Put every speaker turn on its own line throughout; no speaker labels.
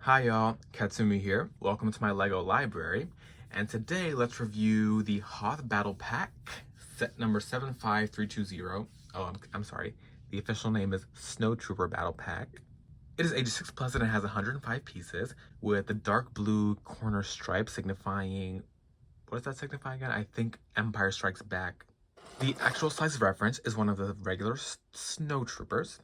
Hi y'all, Katsumi here. Welcome to my LEGO library. And today let's review the Hoth Battle Pack, set number 75320. I'm sorry. The official name is Snowtrooper Battle Pack. It is age 6 plus and it has 105 pieces with the dark blue corner stripe signifying, what does that signify again? I think Empire Strikes Back. The actual size reference is one of the regular Snowtroopers.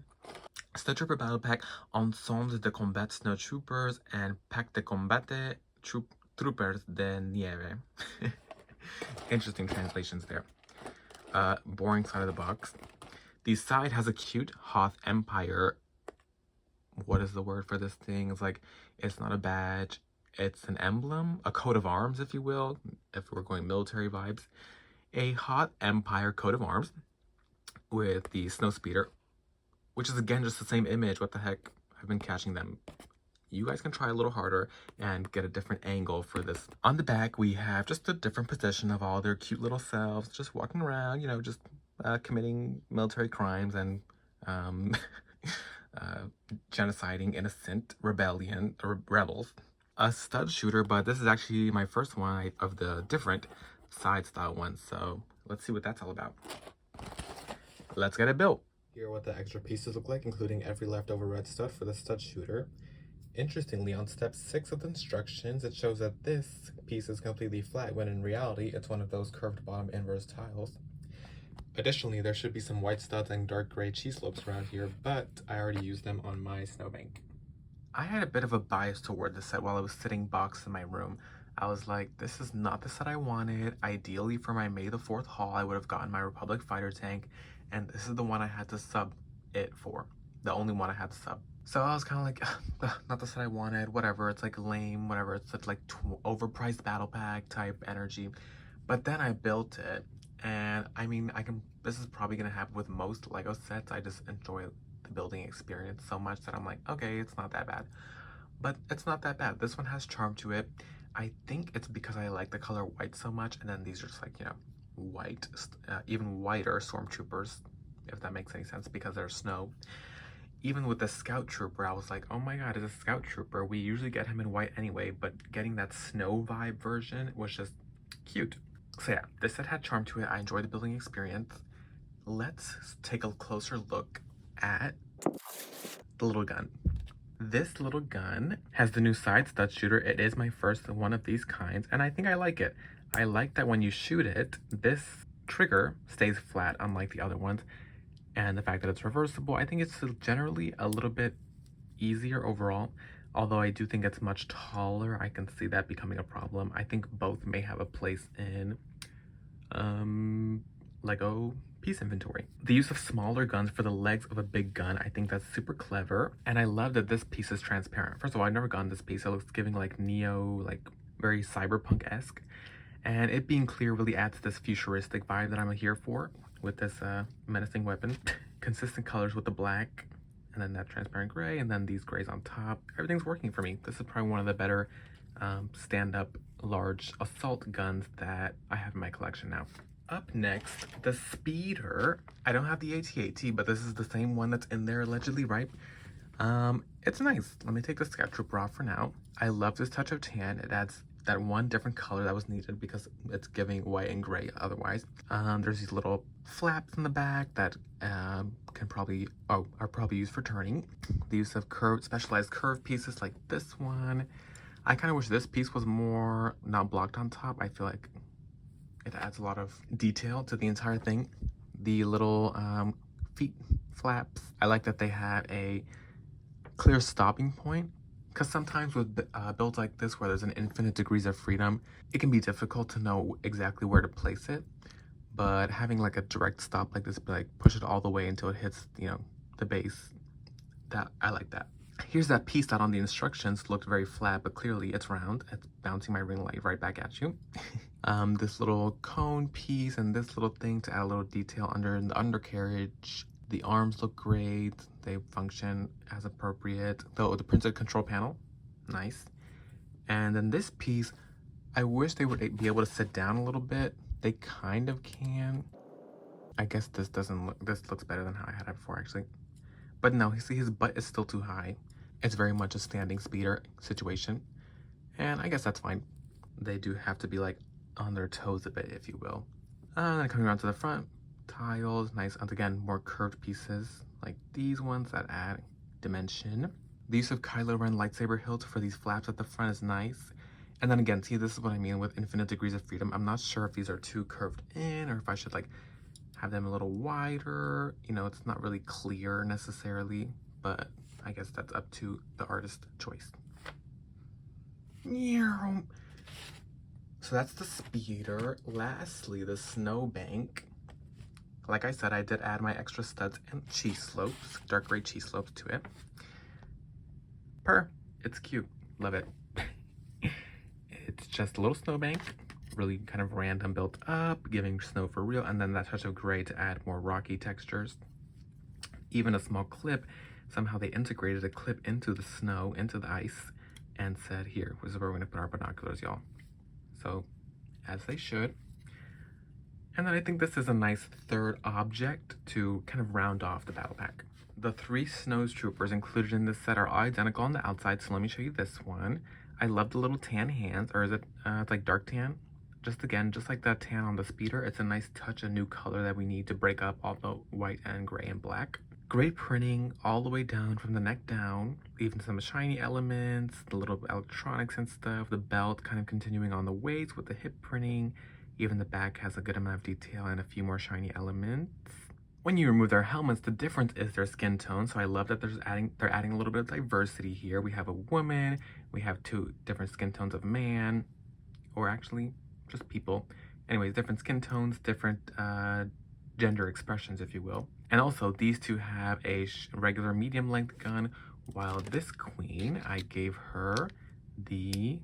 Snowtrooper Battle Pack, Ensemble de Combat Snowtroopers, and Pack de Combate Troopers de Nieve. Interesting translations there. Boring side of the box. The side has a cute Hoth Empire. What is the word for this thing? It's like, it's not a badge. It's an emblem, a coat of arms, if you will, if we're going military vibes. A Hoth Empire coat of arms with the Snowspeeder, which is again just the same image. What the heck? I've been catching them. You guys can try a little harder and get a different angle for this. On the back, we have just a different position of all their cute little selves, just walking around, you know, just committing military crimes and genociding innocent rebels. A stud shooter, but this is actually my first one of the different side style ones. So let's see what that's all about. Let's get it built. Here are what the extra pieces look like, including every leftover red stud for the stud shooter. Interestingly, on step 6 of the instructions, it shows that this piece is completely flat, when in reality, it's one of those curved bottom inverse tiles. Additionally, there should be some white studs and dark gray cheese slopes around here, but I already used them on my snowbank. I had a bit of a bias toward the set while I was sitting boxed in my room. I was like, this is not the set I wanted. Ideally, for my May the 4th haul, I would have gotten my Republic fighter tank, and this is the one I had to sub it for. The only one I had to sub. So I was kind of like, not the set I wanted, whatever. It's like lame, whatever. It's such like overpriced battle pack type energy. But then I built it, and I mean, this is probably gonna happen with most LEGO sets. I just enjoy the building experience so much that I'm like, okay, it's not that bad. But it's not that bad. This one has charm to it. I think it's because I like the color white so much, and then these are just like, you know, white, even whiter stormtroopers, if that makes any sense, because they're snow. Even with the scout trooper, I was like, oh my god, it's a scout trooper. We usually get him in white anyway, but getting that snow vibe version was just cute. So yeah, this set had charm to it. I enjoyed the building experience. Let's take a closer look at the little gun. This little gun has the new side stud shooter. It is my first one of these kinds, and I think I like it. I like that when you shoot it, this trigger stays flat, unlike the other ones. And the fact that it's reversible, I think it's generally a little bit easier overall. Although I do think it's much taller, I can see that becoming a problem. I think both may have a place in LEGO piece inventory. The use of smaller guns for the legs of a big gun, I think that's super clever. And I love that this piece is transparent. First of all, I've never gotten this piece. It looks giving like neo, like very cyberpunk-esque. And it being clear really adds to this futuristic vibe that I'm here for with this menacing weapon. Consistent colors with the black, and then that transparent gray, and then these grays on top. Everything's working for me. This is probably one of the better stand-up large assault guns that I have in my collection now. Up next, the speeder. I don't have the AT-AT, but this is the same one that's in there allegedly, right? It's nice. Let me take the Scout Trooper off for now. I love this touch of tan. It adds that one different color that was needed because it's giving white and gray otherwise. There's these little flaps in the back that are probably used for turning. The use of specialized curved pieces like this one. I kind of wish this piece was more not blocked on top. I feel like it adds a lot of detail to the entire thing. The little feet flaps. I like that they have a clear stopping point, because sometimes with builds like this where there's an infinite degrees of freedom, it can be difficult to know exactly where to place it. But having like a direct stop like this, like push it all the way until it hits, you know, the base, that I like that. Here's that piece that on the instructions looked very flat, but clearly it's round. It's bouncing my ring light right back at you. This little cone piece and this little thing to add a little detail under in the undercarriage. The arms look great. They function as appropriate. Though the printed control panel, nice. And then this piece, I wish they would be able to sit down a little bit. They kind of can. I guess this looks better than how I had it before actually. But no, see, his butt is still too high. It's very much a standing speeder situation, and I guess that's fine. They do have to be like on their toes a bit, if you will. And then coming around to the front, tiles, nice, and again, more curved pieces like these ones that add dimension. The use of Kylo Ren lightsaber hilts for these flaps at the front is nice. And then again, see, this is what I mean with infinite degrees of freedom. I'm not sure if these are too curved in or if I should like have them a little wider. You know, it's not really clear necessarily, but I guess that's up to the artist's choice. So that's the speeder. Lastly, the snowbank. Like I said, I did add my extra studs and cheese slopes, dark gray cheese slopes to it. It's cute, love it. It's just a little snowbank, really kind of random built up, giving snow for real, and then that touch of gray to add more rocky textures. Even a small clip, somehow they integrated a clip into the snow, into the ice, and said, here, this is where we're gonna put our binoculars, y'all. So, as they should. And then I think this is a nice third object to kind of round off the battle pack. The 3 Snowstroopers included in this set are all identical on the outside, so let me show you this one. I love the little tan hands, or is it, it's like dark tan? Just again, just like that tan on the speeder, it's a nice touch, a new color that we need to break up all the white and gray and black. Great printing all the way down from the neck down, even some shiny elements, the little electronics and stuff, the belt kind of continuing on the waist with the hip printing. Even the back has a good amount of detail and a few more shiny elements. When you remove their helmets, the difference is their skin tone. So I love that they're adding a little bit of diversity here. We have a woman, we have 2 different skin tones of man, or actually just people. Anyways, different skin tones, different gender expressions, if you will. And also these 2 have a regular medium length gun, while this queen, I gave her the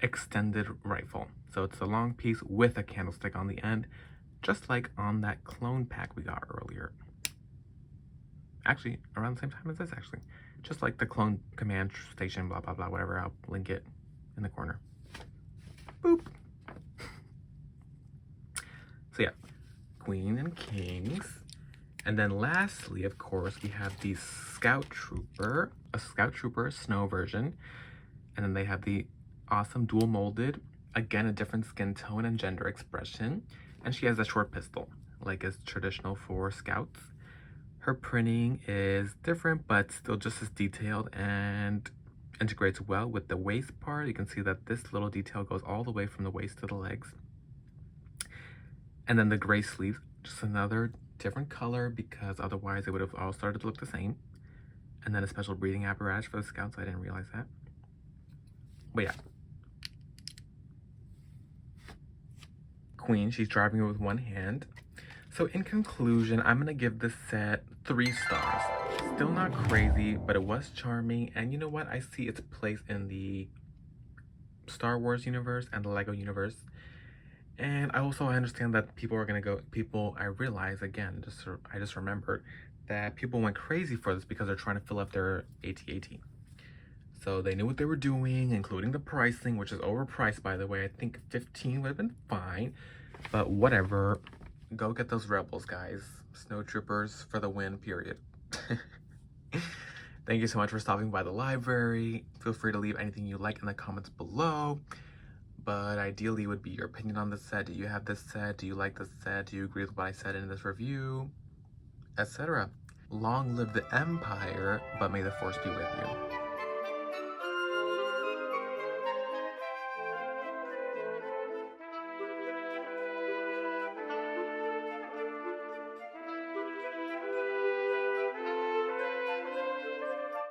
extended rifle. So it's a long piece with a candlestick on the end, just like on that clone pack we got earlier. Actually, around the same time as this, actually. Just like the clone command station, blah, blah, blah, whatever. I'll link it in the corner. Boop. So yeah, Queen and Kings. And then lastly, of course, we have the Scout Trooper, a Scout Trooper snow version. And then they have the awesome dual molded, again, a different skin tone and gender expression. And she has a short pistol, like is traditional for Scouts. Her printing is different, but still just as detailed and integrates well with the waist part. You can see that this little detail goes all the way from the waist to the legs. And then the gray sleeves, just another different color because otherwise it would have all started to look the same. And then a special breathing apparatus for the Scouts. I didn't realize that. But yeah. Queen, she's driving it with one hand. So in conclusion, I'm gonna give this set 3 stars. Still not crazy, but it was charming. And you know what? I see its place in the Star Wars universe and the Lego universe. And I understand that I realize again, I just remembered that people went crazy for this because they're trying to fill up their AT-AT. So they knew what they were doing, including the pricing, which is overpriced, by the way. I think 15 would have been fine, but whatever. Go get those Rebels, guys. Snowtroopers for the win, period. Thank you so much for stopping by the library. Feel free to leave anything you like in the comments below. But ideally, would be your opinion on this set. Do you have this set? Do you like this set? Do you agree with what I said in this review? Etc. Long live the Empire, but may the Force be with you.